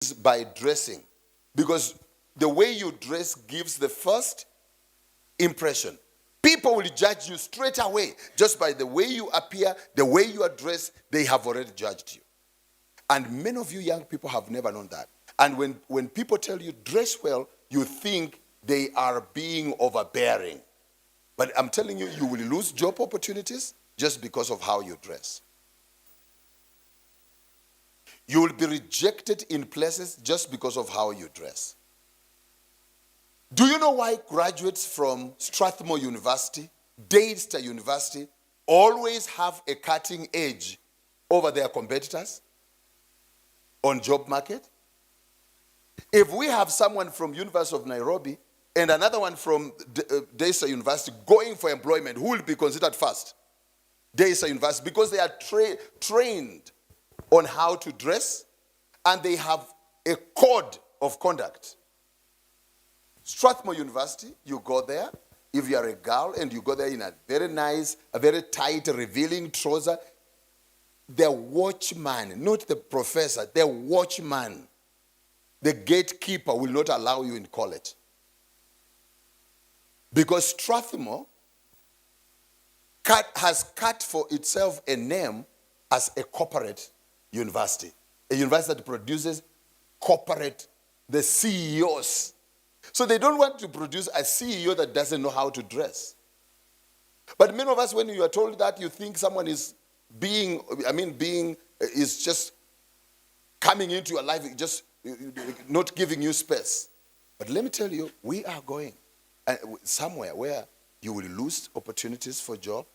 is by dressing, because the way you dress gives the first impression. People will judge you straight away just by the way you appear, the way you are dressed. They have already judged you. And many of you young people have never known that. And when people tell you dress well, you think they are being overbearing. But I'm telling you, you will lose job opportunities just because of how you dress. You will be rejected in places just because of how you dress. Do you know why graduates from Strathmore University, Daystar University, always have a cutting edge over their competitors on job market? If we have someone from University of Nairobi and another one from Daystar University going for employment, who will be considered first? Daystar University, because they are trained on how to dress and they have a code of conduct. Strathmore University, you go there, if you are a girl and you go there in a very nice, a very tight, revealing trouser, the watchman, not the professor, the watchman, the gatekeeper will not allow you in college. Because Strathmore has cut for itself a name as a corporate university. A university that produces corporate, the CEOs. So they don't want to produce a CEO that doesn't know how to dress. But many of us, when you are told that, you think someone is is just coming into your life, just not giving you space. But let me tell you, we are going somewhere where you will lose opportunities for job.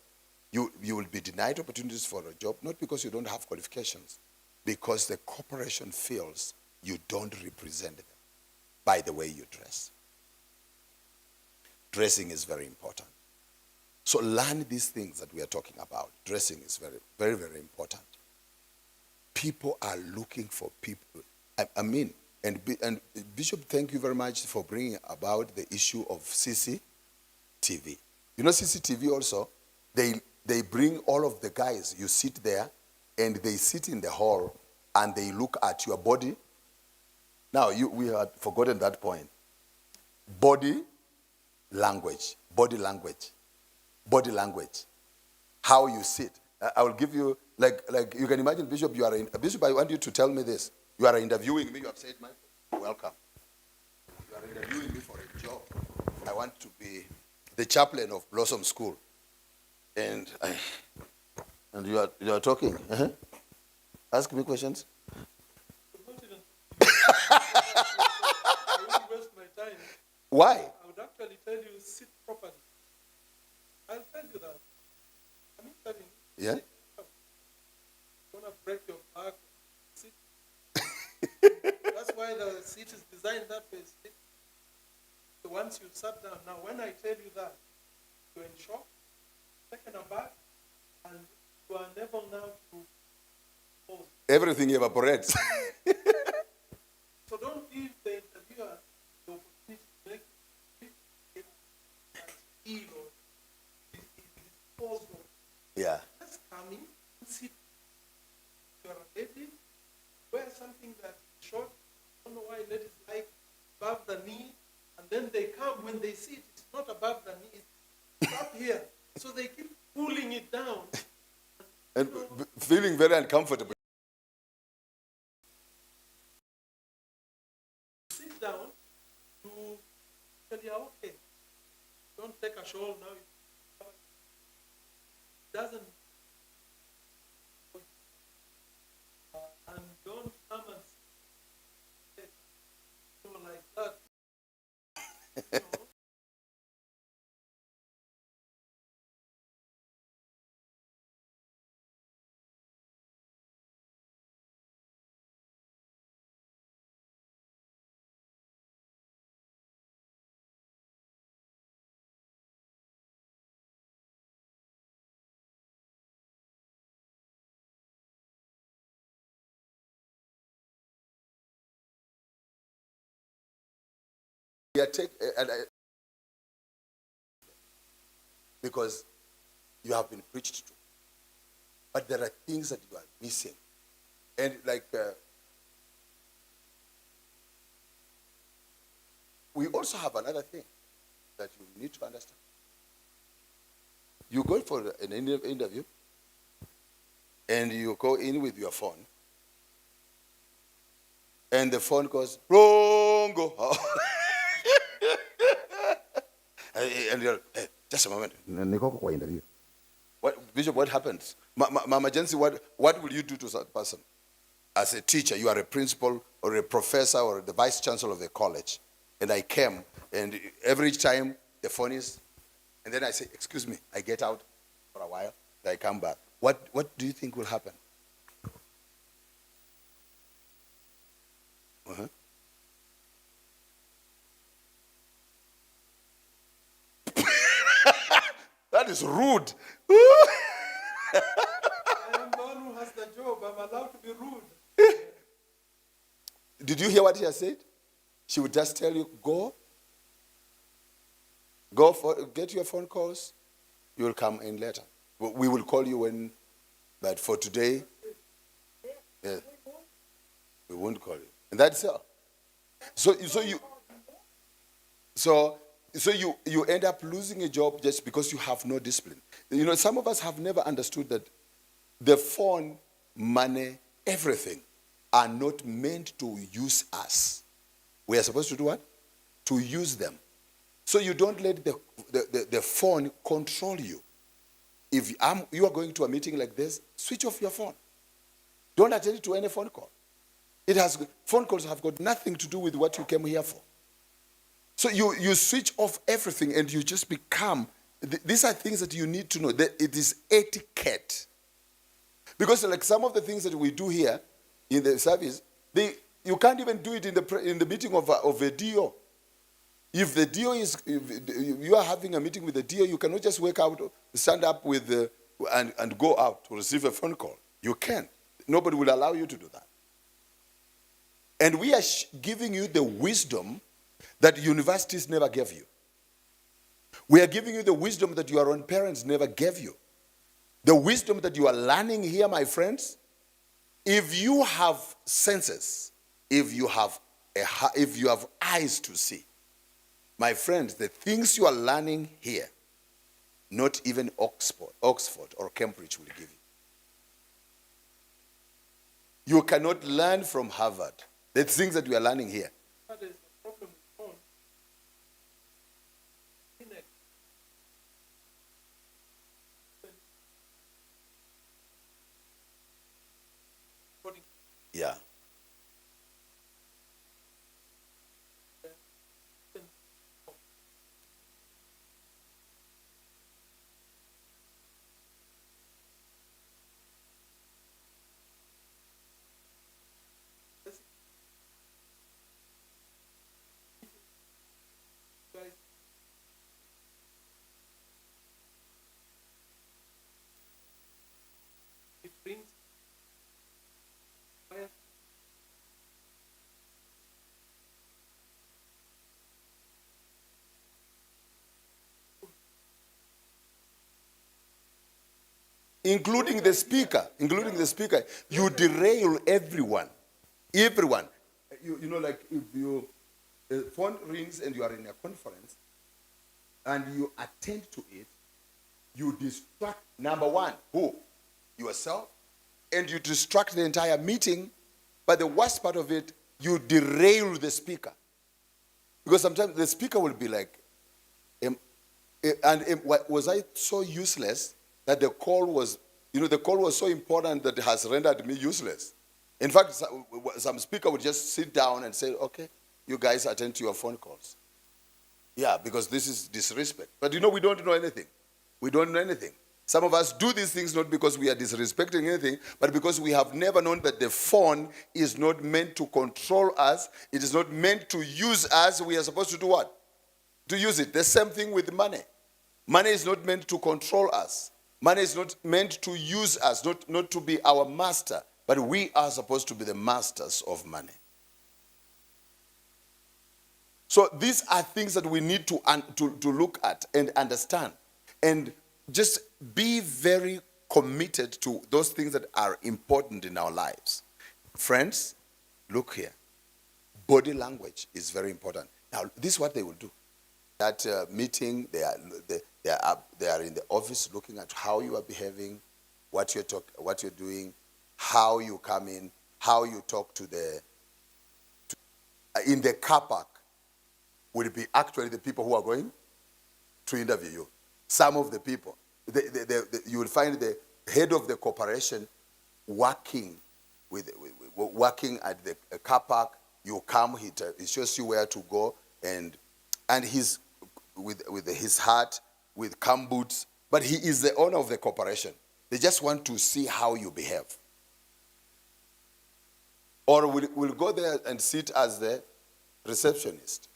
You will be denied opportunities for a job, not because you don't have qualifications, because the corporation feels you don't represent them by the way you dress. Dressing is very important. So learn these things that we are talking about. Dressing is very, very, very important. People are looking for people. And Bishop, thank you very much for bringing about the issue of CCTV. You know CCTV also, they bring all of the guys, you sit there, and they sit in the hall, and they look at your body. Now, we had forgotten that point. Body language. How you sit. I will give you, like you can imagine, Bishop, Bishop, I want you to tell me this. You are interviewing me, you have said, Michael, welcome. You are interviewing me for a job. I want to be the chaplain of Blossom School. And you are talking. Uh-huh. Ask me questions. Why? I would actually tell you, sit properly. I'll tell you that. I'm telling you. Yeah? You want to break your back, sit. That's why the seat is designed that way. So once you sat down, now when I tell you that, you're in shock, taken aback, and you are unable now to pause. Everything evaporates. So don't give the interviewer the opportunity to make it ill or disposed of. Yeah. Just come in, sit. You are a lady, wear something that is short. I don't know why ladies like above the knee, and then they come when they sit, it's not above the knee, it's up here. So they keep pulling it down. And feeling very uncomfortable. Sit down, you tell you, okay, don't take a shawl now. It doesn't. And don't come and say, like that. You know, Because you have been preached to. But there are things that you are missing. And like we also have another thing that you need to understand. You go for an interview, and you go in with your phone, and the phone goes, wrong. And you're, hey, just a moment. What, Bishop, what happens? Mama Jensi, what will you do to that person? As a teacher, you are a principal or a professor or the vice chancellor of the college. And I came, and every time the phone is, and then I say, excuse me, I get out for a while, then I come back. What do you think will happen? Uh-huh. That is rude. I am the one who has the job. I'm allowed to be rude. Did you hear what she has said? She would just tell you, go get your phone calls. You will come in later. We will call you when, but for today, yeah, we won't call you. And that's all. So you end up losing a job just because you have no discipline. You know, some of us have never understood that the phone, money, everything are not meant to use us. We are supposed to do what? To use them. So you don't let the phone control you. If you are going to a meeting like this, switch off your phone. Don't attend to any phone call. Phone calls have got nothing to do with what you came here for. So you switch off everything and you just become, these are things that you need to know, that it is etiquette. Because like some of the things that we do here in the service, you can't even do it in the meeting of a DO. If the DO if you are having a meeting with the DO, you cannot just wake out, stand up and go out to receive a phone call. You can't. Nobody will allow you to do that. And we are giving you the wisdom that universities never gave you. We are giving you the wisdom that your own parents never gave you. The wisdom that you are learning here, my friends, if you have senses, if you have eyes to see, my friends, the things you are learning here, not even Oxford or Cambridge will give you. You cannot learn from Harvard the things that we are learning here. That is the problem with phone. Yeah. It brings fire. Including the speaker. You derail everyone. Everyone. You know, like if your phone rings and you are in a conference and you attend to it, you distract, number one, who? Yourself. And you distract the entire meeting. But the worst part of it, you derail the speaker. Because sometimes the speaker will be like, was I so useless that the call was so important that it has rendered me useless? In fact, some speaker would just sit down and say, okay, you guys attend to your phone calls. Yeah, because this is disrespect. But you know, we don't know anything. We don't know anything. Some of us do these things not because we are disrespecting anything, but because we have never known that the phone is not meant to control us. It is not meant to use us. We are supposed to do what? To use it. The same thing with money. Money is not meant to control us. Money is not meant to use us, not to be our master, but we are supposed to be the masters of money. So these are things that we need to look at and understand. And just be very committed to those things that are important in our lives. Friends, look here. Body language is very important. Now, this is what they will do. That meeting, they are in the office looking at how you are behaving, what you're doing, how you come in, how you talk to in the car park will be actually the people who are going to interview you. Some of the people, you will find the head of the corporation working working at the car park. You come, he shows you where to go, and he's with his hat, with cam boots, but he is the owner of the corporation. They just want to see how you behave. Or we'll go there and sit as the receptionist.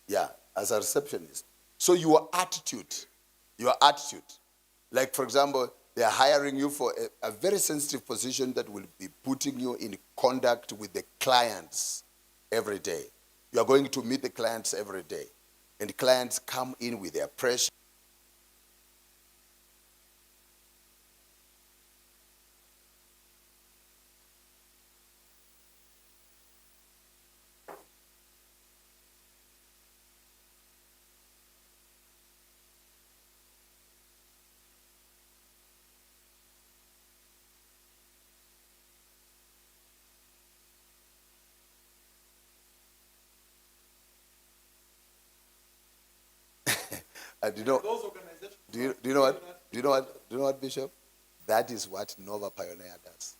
Yeah, as a receptionist. So your attitude, like for example, they are hiring you for a very sensitive position that will be putting you in contact with the clients every day. You are going to meet the clients every day. And the clients come in with their pressure. Those organizations. Do you know what, Bishop? That is what Nova Pioneer does.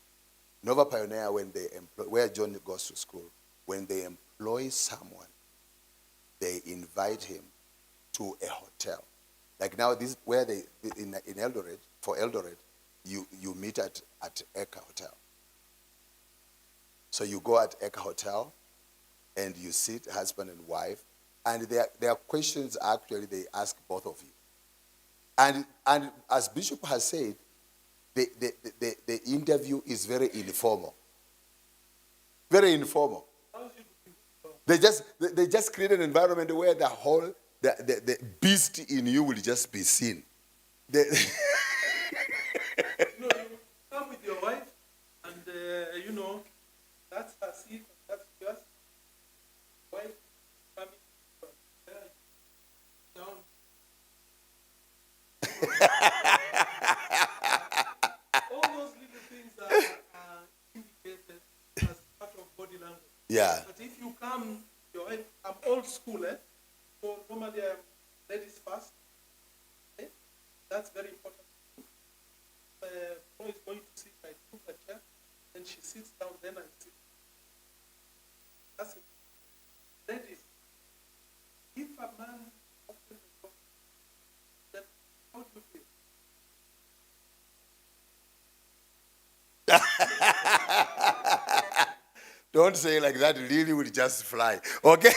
Nova Pioneer, when they employ, where John goes to school, when they employ someone, they invite him to a hotel. Like now, this where they in Eldoret, for Eldoret, you meet at Eka Hotel. So you go at Eka Hotel, and you sit, husband and wife, and there are questions actually they ask both of you. And as Bishop has said, the interview is very informal. Very informal. They just create an environment where the whole the beast in you will just be seen. You come with your wife, and that's her seat, that's yours. Wife coming down. All those little things are indicated as part of body language. Yeah. But if you come, your wife, I'm old school, so normally I'm ladies first. Okay? That's very important. Flo is going to sit, I took a chair, then she sits down, then I sit. That's it. Ladies, if a man opens the door, then how do you feel? Don't say like that, Lily will just fly. Okay?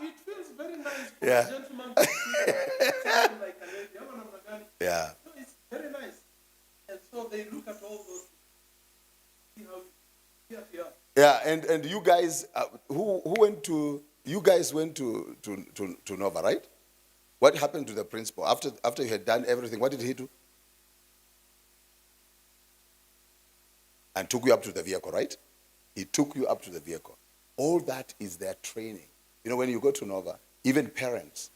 It feels very nice for Yeah. a gentleman to sit like a lady. Yeah. So it's very nice. And so they look at all those things. See how you are. Yeah, and you guys, who went to, you guys went to Nova, right? What happened to the principal? After you had done everything, what did he do? And took you up to the vehicle, right? He took you up to the vehicle. All that is their training. You know, when you go to Nova, even parents,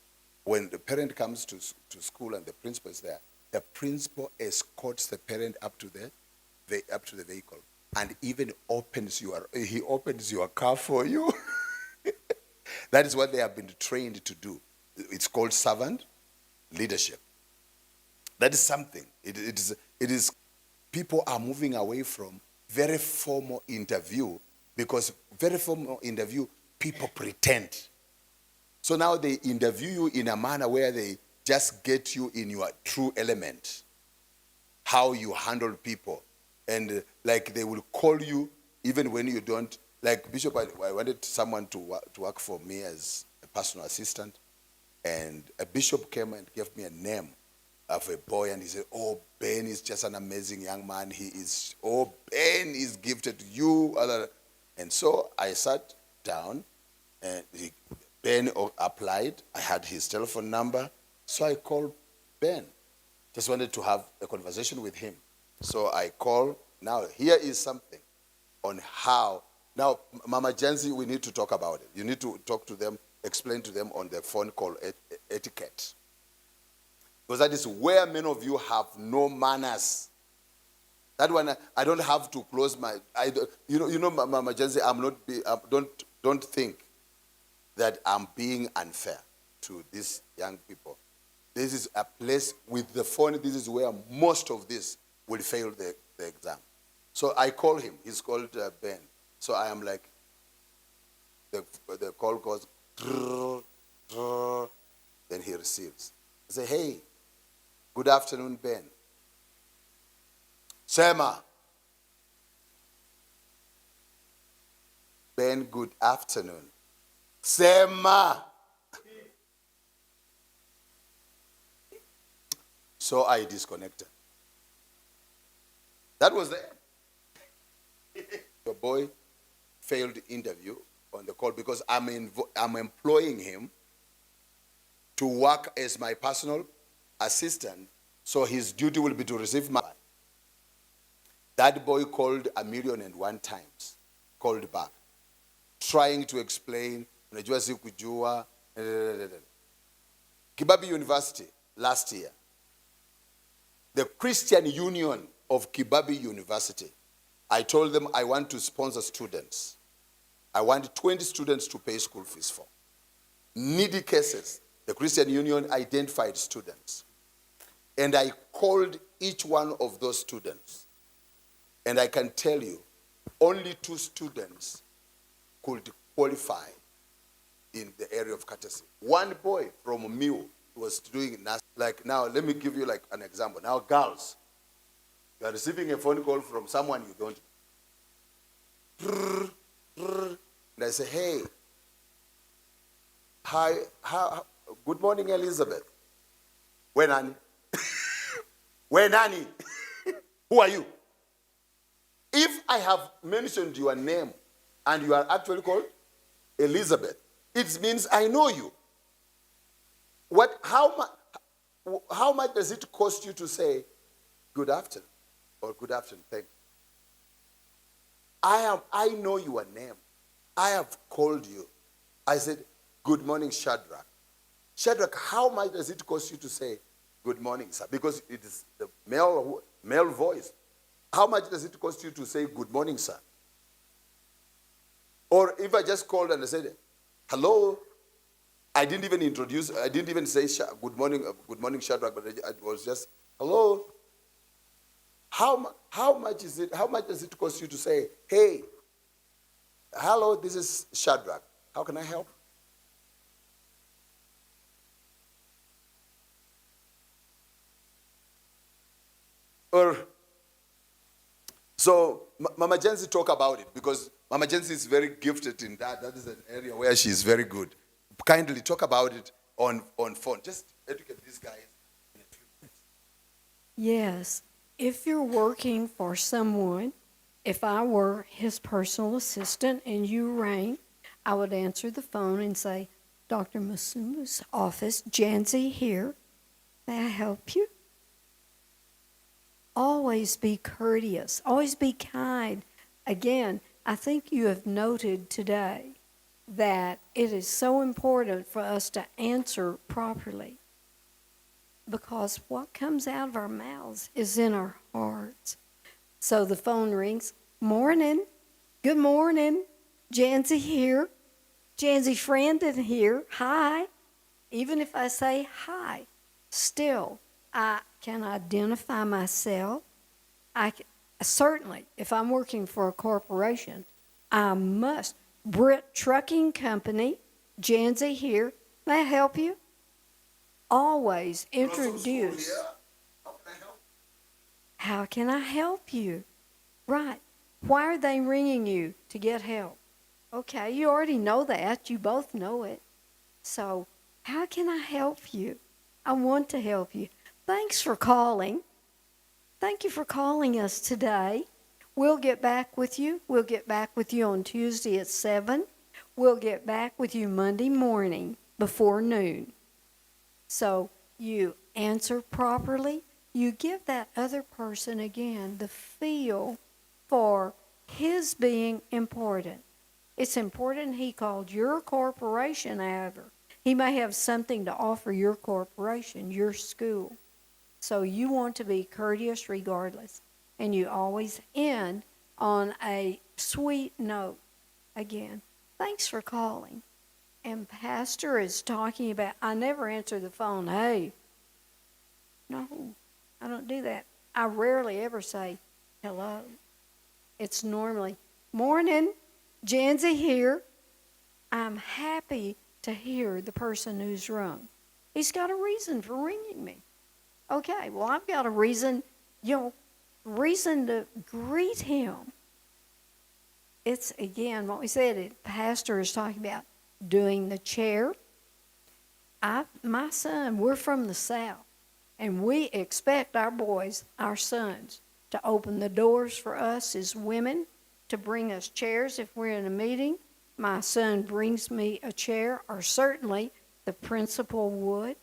when the parent comes to school and the principal is there, the principal escorts the parent up to the vehicle and even opens your car for you. That is what they have been trained to do. It's called servant leadership. That is something. It is. People are moving away from very formal interview, because very formal interview, people pretend. So now they interview you in a manner where they just get you in your true element, how you handle people. And like they will call you even when you don't. Like Bishop, I wanted someone to work for me as a personal assistant, and a bishop came and gave me a name of a boy, and he said, "Oh, Ben is just an amazing young man. Ben is gifted to you." And so I sat down, and Ben applied. I had his telephone number, so I called Ben. Just wanted to have a conversation with him. So I called. Now, here is something on how Now, Mama Jensi, we need to talk about it. You need to talk to them, explain to them on the phone call etiquette. Because that is where many of you have no manners. That one, I don't have to close my. Mama Jensi, don't think that I'm being unfair to these young people. This is a place with the phone. This is where most of this will fail the exam. So I call him. He's called Ben. So I am like, the call goes, then he receives. I say, hey, good afternoon, Ben. Sema. Ben, good afternoon. Sema. So I disconnected. That was the the boy failed the interview on the call because I'm employing him to work as my personal assistant, so his duty will be to receive my. That boy called 1,001 times, called back, trying to explain, unajua sikujua. Kibabi University last year, the Christian Union of Kibabi University, I told them I want to sponsor students. I want 20 students to pay school fees for. Needy cases, the Christian Union identified students. And I called each one of those students. And I can tell you, only 2 students could qualify in the area of courtesy. One boy from Miu was doing like now, let me give you like an example. Now, girls, you are receiving a phone call from someone you don't. And I say, hey, hi, good morning, Elizabeth. Where Nani? Where Nani? Who are you? If I have mentioned your name and you are actually called Elizabeth, it means I know you. How much does it cost you to say good afternoon or good afternoon, thank you? I know your name. I have called you. I said, good morning, Shadrach. Shadrach, how much does it cost you to say good morning, sir? Because it is the male voice. How much does it cost you to say good morning, sir? Or if I just called and I said, hello, I didn't even say good morning, Shadrach, but it was just, hello. How much does it cost you to say, hey, hello, this is Shadrach. How can I help? So Mama Jensi talk about it because Mama Jensi is very gifted in that. That is an area where she is very good. Kindly talk about it on phone. Just educate these guys in a few minutes. Yes. If you're working for someone, if I were his personal assistant and you rang, I would answer the phone and say, Dr. Masumu's office, Janzi here. May I help you? Always be courteous. Always be kind. Again, I think you have noted today that it is so important for us to answer properly, because what comes out of our mouths is in our hearts. So the phone rings. Morning. Good morning. Janzi here. Janzi Frandon here. Hi. Even if I say hi, still I can identify myself. Certainly, if I'm working for a corporation, I must. Britt Trucking Company, Janzi here. May I help you? Always introduce. How can I help you? Right. Why are they ringing you? To get help. Okay, you already know that. You both know it. So, how can I help you? I want to help you. Thanks for calling. Thank you for calling us today. We'll get back with you. We'll get back with you on Tuesday at 7. We'll get back with you Monday morning before noon. So you answer properly. You give that other person, again, the feel for his being important. It's important he called your corporation, however. He may have something to offer your corporation, your school. So you want to be courteous regardless. And you always end on a sweet note. Again, thanks for calling. And Pastor is talking about, I never answer the phone, hey. No, I don't do that. I rarely ever say hello. It's normally, morning, Janzi here. I'm happy to hear the person who's rung. He's got a reason for ringing me. Okay, well, I've got a reason, reason to greet him. It's, again, what we said, the pastor is talking about doing the chair. My son, we're from the South, and we expect our boys, our sons, to open the doors for us as women, to bring us chairs if we're in a meeting. My son brings me a chair, or certainly the principal would.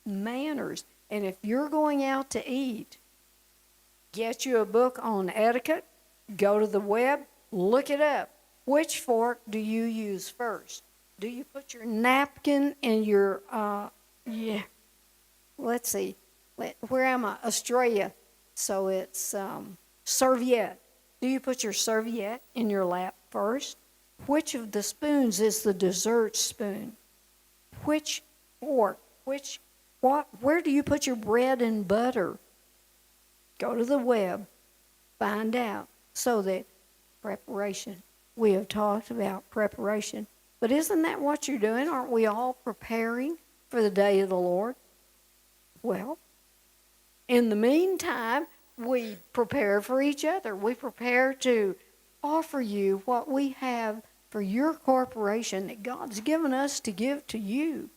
Manners. And if you're going out to eat, get you a book on etiquette, go to the web, look it up. Which fork do you use first? Do you put your napkin in your, let's see, where am I? Australia. So it's serviette. Do you put your serviette in your lap first? Which of the spoons is the dessert spoon? Which fork? Where do you put your bread and butter? Go to the web, find out, so that preparation. We have talked about preparation. But isn't that what you're doing? Aren't we all preparing for the day of the Lord? Well, in the meantime, we prepare for each other. We prepare to offer you what we have for your corporation that God's given us to give to you.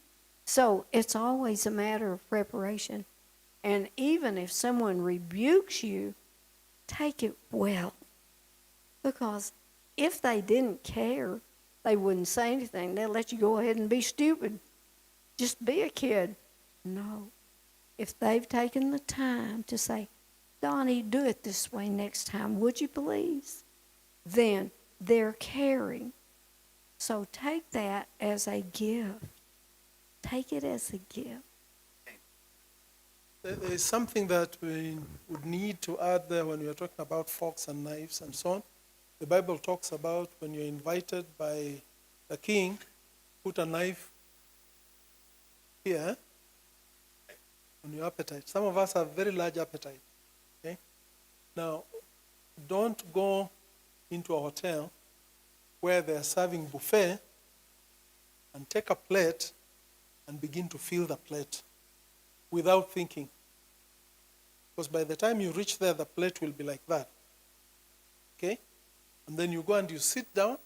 So it's always a matter of preparation. And even if someone rebukes you, take it well. Because if they didn't care, they wouldn't say anything. They'd let you go ahead and be stupid. Just be a kid. No. If they've taken the time to say, Donnie, do it this way next time, would you please? Then they're caring. So take that as a gift. Take it as a gift. There is something that we would need to add there when we are talking about forks and knives and so on. The Bible talks about when you're invited by the king, put a knife here on your appetite. Some of us have very large appetite. Okay? Now, don't go into a hotel where they're serving buffet and take a plate and begin to fill the plate without thinking. Because by the time you reach there, the plate will be like that. Okay? And then you go and you sit down,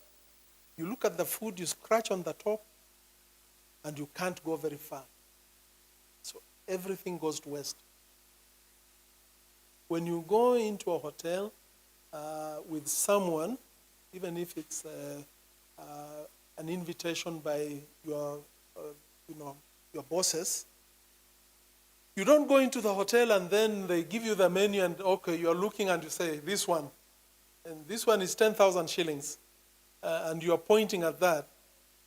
you look at the food, you scratch on the top, and you can't go very far. So everything goes to waste. When you go into a hotel with someone, even if it's an invitation by your bosses, you don't go into the hotel and then they give you the menu and, okay, you're looking and you say, this one. And this one is 10,000 shillings. And you're pointing at that.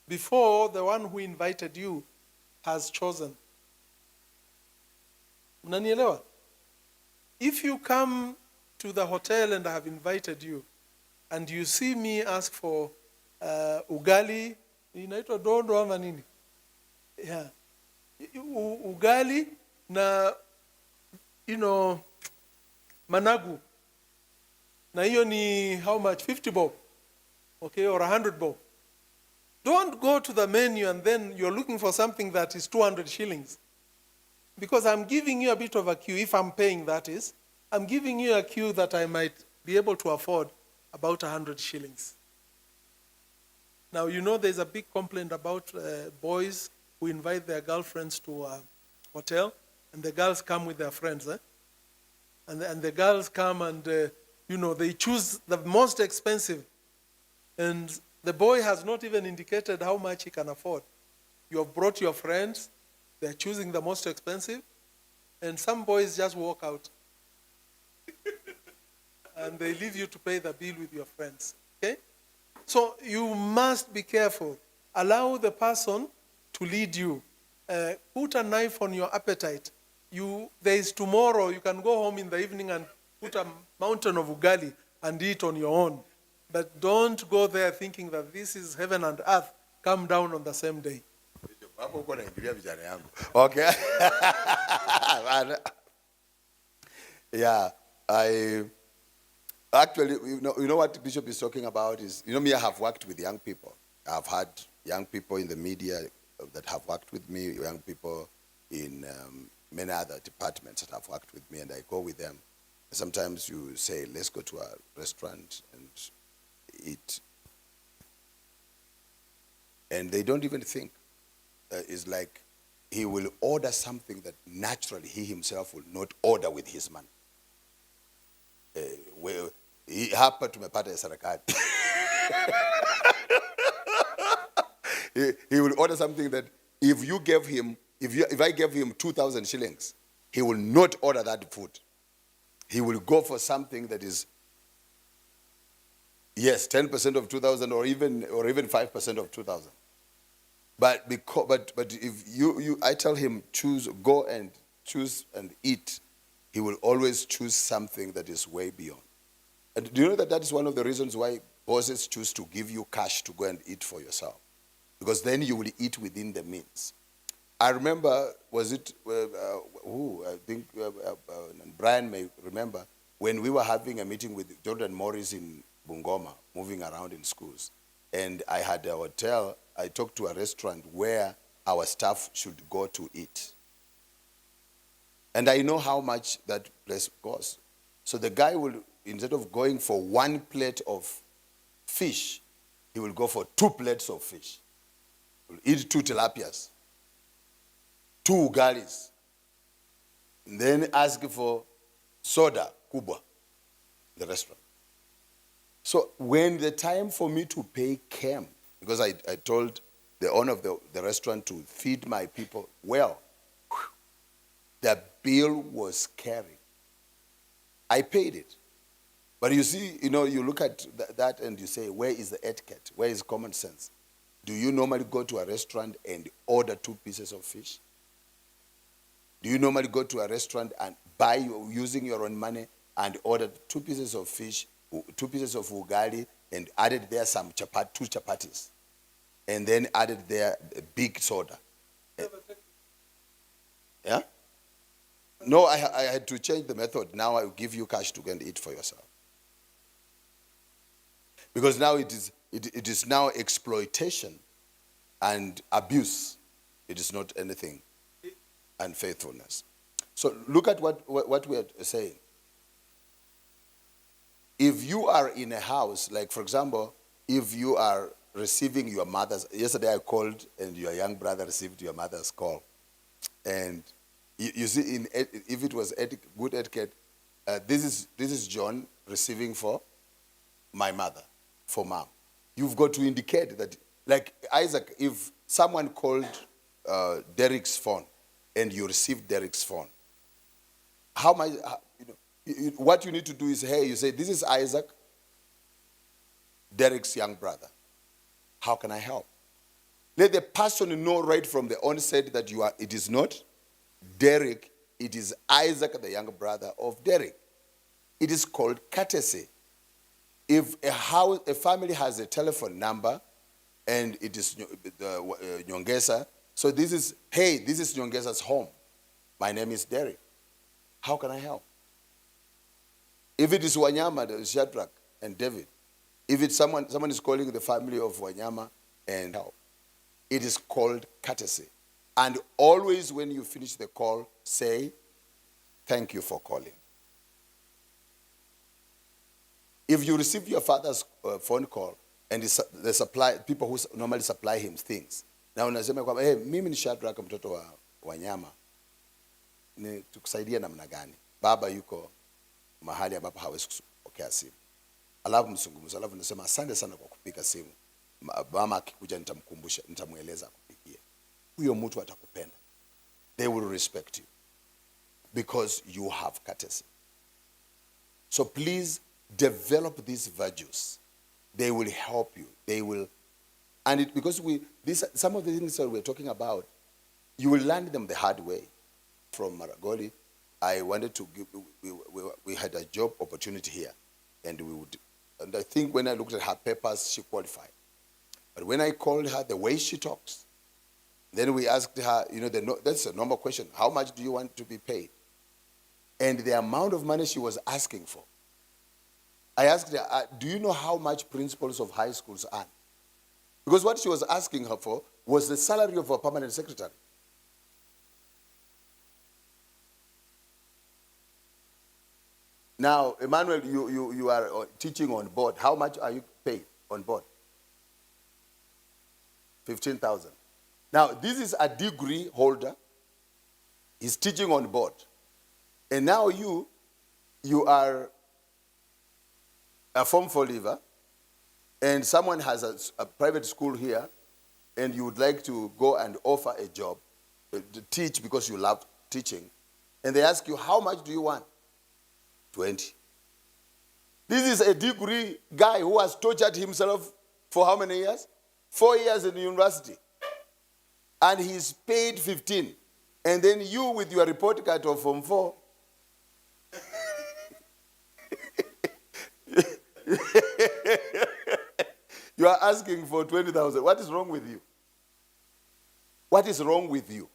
Before the one who invited you has chosen. Mnanielewa? If you come to the hotel and I have invited you, and you see me ask for ugali, inaitwa dodo ama nini? Yeah. Ugali na, managu. Na hiyo ni how much? 50 bob. Okay, or 100 bob. Don't go to the menu and then you're looking for something that is 200 shillings. Because I'm giving you a bit of a cue, if I'm paying that is, I'm giving you a cue that I might be able to afford about 100 shillings. Now, there's a big complaint about boys who invite their girlfriends to a hotel, and the girls come with their friends. And the girls come and, they choose the most expensive. And the boy has not even indicated how much he can afford. You have brought your friends, they're choosing the most expensive, and some boys just walk out. And they leave you to pay the bill with your friends. Okay? So you must be careful. Allow the person to lead you. Put a knife on your appetite. There is tomorrow. You can go home in the evening and put a mountain of ugali and eat on your own. But don't go there thinking that this is heaven and earth come down on the same day. Okay. Yeah, I actually, you know what Bishop is talking about is, me, I have worked with young people. I've had young people in the media that have worked with me, young people in many other departments that have worked with me, and I go with them. Sometimes you say, let's go to a restaurant and eat. And they don't even think. It's like he will order something that naturally he himself will not order with his money. Hapa tumepata sarakati. He will order something that if I gave him 2,000 shillings, he will not order that food. He will go for something that is, yes, 10% of 2,000 or even 5% of 2,000. But if I tell him go and choose and eat, he will always choose something that is way beyond. And do you know that is one of the reasons why bosses choose to give you cash to go and eat for yourself? Because then you will eat within the means. I remember, I think Brian may remember, when we were having a meeting with Jordan Morris in Bungoma, moving around in schools. And I had a hotel, I talked to a restaurant where our staff should go to eat. And I know how much that place costs. So the guy will, instead of going for one plate of fish, he will go for 2 plates of fish. He'll eat 2 tilapias, 2 ugalis, and then ask for soda, kubwa, in the restaurant. So when the time for me to pay came, because I told the owner of the restaurant to feed my people well, the bill was carried. I paid it. But you see, you look at that and you say, where is the etiquette? Where is common sense? Do you normally go to a restaurant and order 2 pieces of fish? Do you normally go to a restaurant and buy, using your own money, and order 2 pieces of fish, 2 pieces of ugali, and added there some 2 chapatis, and then added there a big soda? Yeah? No, I had to change the method. Now I will give you cash to go and eat for yourself. Because now it is now exploitation and abuse. It is not anything. Unfaithfulness. So look at what we are saying. If you are in a house, like for example, if you are receiving your mother's, yesterday I called and your young brother received your mother's call. And you see, if it was good etiquette, this is John receiving for my mother, for mom. You've got to indicate that, like Isaac, if someone called Derek's phone and you received Derek's phone, what you need to do is, hey, you say, this is Isaac, Derek's young brother. How can I help? Let the person know right from the onset that it is not Derek, it is Isaac, the younger brother of Derek. It is called courtesy. If a family has a telephone number and it is Nyongesa, so this is Nyongesa's home. My name is Derek. How can I help? If it is Wanyama, Shadrach and David, if it's someone is calling the family of Wanyama and help, it is called courtesy. And always when you finish the call, say, thank you for calling. If you receive your father's phone call and the people who normally supply him things, now unasema kwamba, hey, mimi ni Shadrach mtoto wa Wanyama, ni tukusaidia namna gani? Baba yuko mahali ambapo hawezi kupokea simu. Alafu msungumuza, alafu nasema asante sana kwa kupiga simu. Mama akikuja nitamkumbusha, nitamueleza akupigie. Huyo mtu atakupenda. They will respect you because you have courtesy. So please develop these virtues They will help you. They will, and it because some of the things that we're talking about, you will learn them the hard way. From Maragoli, I wanted to give. We had a job opportunity here, and and I think when I looked at her papers, she qualified. But when I called her, the way she talks, then we asked her, that's a normal question. How much do you want to be paid? And the amount of money she was asking for. I asked her, do you know how much principals of high schools earn? Because what she was asking her for was the salary of a permanent secretary. Now, Emmanuel, you are teaching on board. How much are you paid on board? 15,000. Now, this is a degree holder. He's teaching on board. And now you are a Form 4 leaver, and someone has a private school here, and you would like to go and offer a job to teach because you love teaching. And they ask you, how much do you want? 20. This is a degree guy who has tortured himself for how many years? 4 years in university. And he's paid 15. And then you with your report card of Form 4, you are asking for 20,000. What is wrong with you? What is wrong with you?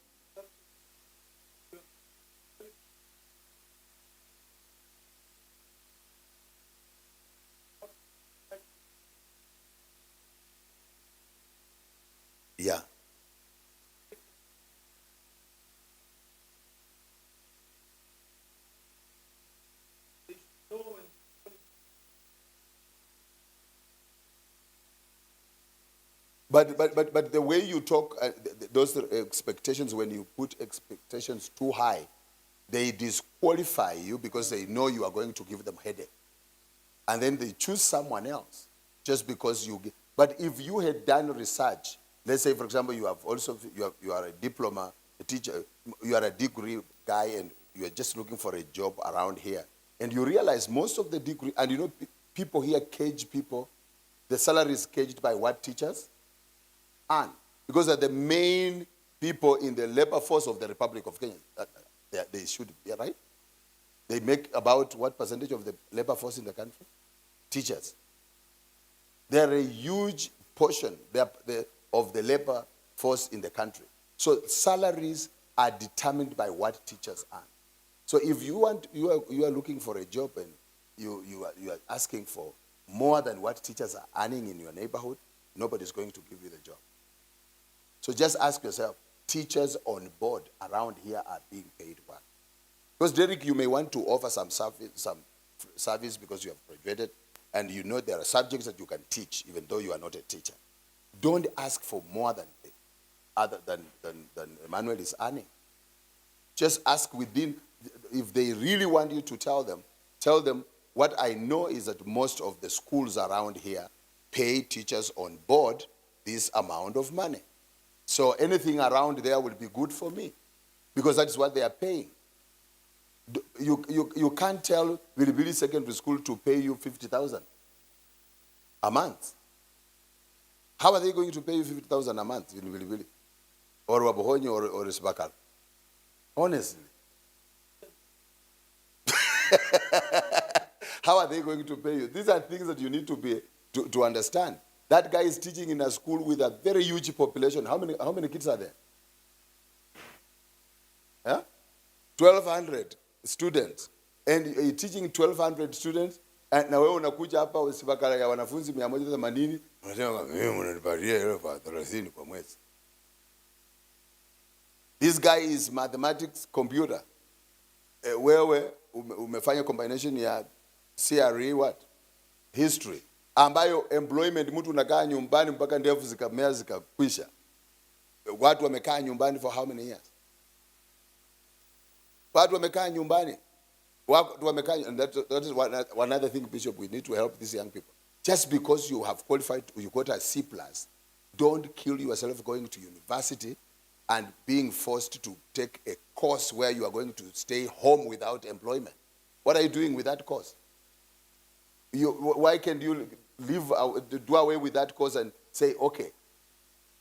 Yeah. But the way you talk, those expectations, when you put expectations too high, they disqualify you because they know you are going to give them headache. And then they choose someone else just because you give. But if you had done research, let's say, for example, you are a diploma, a teacher, you are a degree guy, and you are just looking for a job around here, and you realize most of the degree, and people here cage people, the salary is caged by what teachers earn, because they're the main people in the labor force of the Republic of Kenya. They should be, right? They make about what percentage of the labor force in the country? Teachers. They're a huge portion of the labor force in the country. So salaries are determined by what teachers earn. So if you are looking for a job and you are asking for more than what teachers are earning in your neighborhood, nobody's going to give you the job. So just ask yourself, teachers on board around here are being paid what? Because Derek, you may want to offer some service because you have graduated, and there are subjects that you can teach even though you are not a teacher. Don't ask for more than Emmanuel is earning. Just ask within. If they really want you to tell them what I know is that most of the schools around here pay teachers on board this amount of money. So anything around there will be good for me because that's what they are paying. You can't tell Bilibili Secondary School to pay you 50,000 a month. How are they going to pay you 50,000 a month in Bilibili? Or Wabohonyi or Isbakal? Honestly. How are they going to pay you? These are things that you need to understand. That guy is teaching in a school with a very huge population. How many kids are there? Yeah? 1,200 students. And you're teaching 1,200 students, and now wewe unakuja hapa usibakala ya wanafunzi 180, unasema mimi mnanipatia elfu 30 kwa mwezi. This guy is mathematics computer. Wewe umefanya combination ya CRE what? History. Ambayo employment mtu unakaa nyumbani mpaka ndevu zikamea zikakwisha. Watu wamekaa nyumbani for how many years? Watu wamekaa nyumbani. And that is one other thing, Bishop, we need to help these young people. Just because you have qualified, you got a C+, don't kill yourself going to university and being forced to take a course where you are going to stay home without employment. What are you doing with that course? Why can't you do away with that course and say, okay,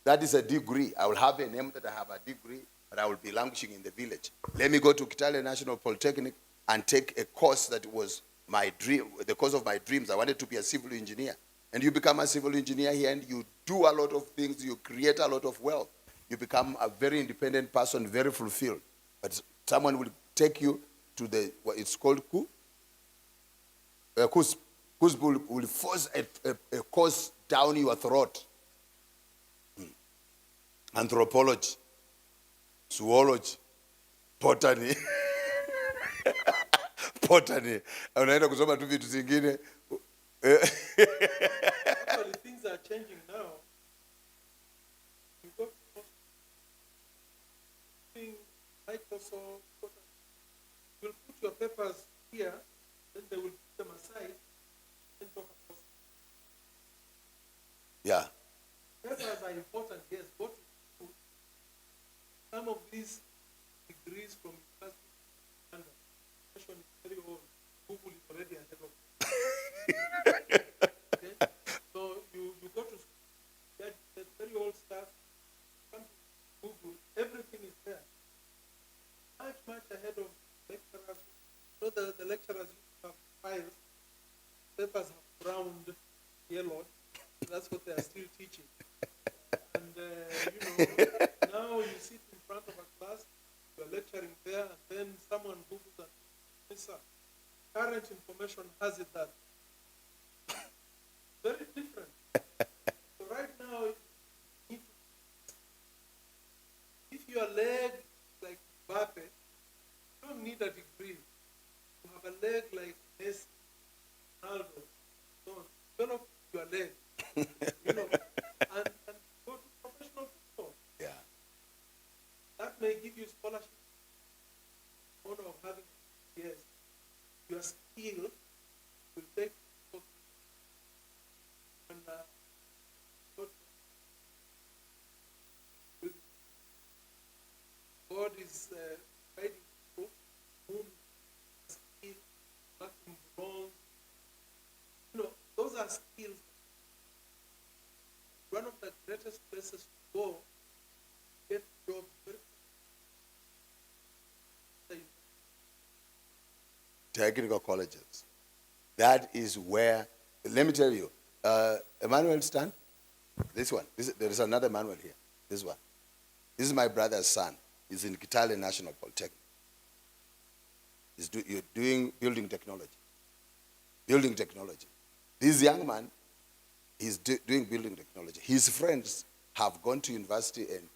that is a degree. I will have a name that I have a degree, but I will be languishing in the village. Let me go to Kitale National Polytechnic and take a course that was my dream, the course of my dreams. I wanted to be a civil engineer. And you become a civil engineer here and you do a lot of things, you create a lot of wealth. You become a very independent person, very fulfilled. But someone will take you to the, what it's called, KUSP will force a course down your throat. Anthropology, zoology, botany. Botany. Unaenda kusoma tu vitu zingine. Actually, things are changing now. You go to Microsoft, you'll put your papers here, then they will put them aside, and talk about. Yeah. Papers are important, yes. What to do? Some of these degrees from university and education is very old. Google is already ahead of. Okay? So you go to get very old stuff, come to Google, everything is there. Much ahead of lecturers. So the lecturers used to have files, papers have browned, yellowed. That's what they are still teaching. And now you sit in front of a class, you're lecturing there, and then someone Googles and says, current information has it that. Very different. So right now, if your leg like Mbappe, you don't need a degree. You have a leg like Messi, Ronaldo, so develop your leg, and go to professional football. Yeah. That may give you scholarship. Honor of having yes, your skill will take and God is guiding people whom skill, working bronze. Those are skills. One of the greatest places to go get job very technical colleges. That is where, let me tell you, Emmanuel stand, this one, there is another Emmanuel here, this one. This is my brother's son. He's in Kitale National Polytechnic. You're doing building technology. Building technology. This young man is doing building technology. His friends have gone to university and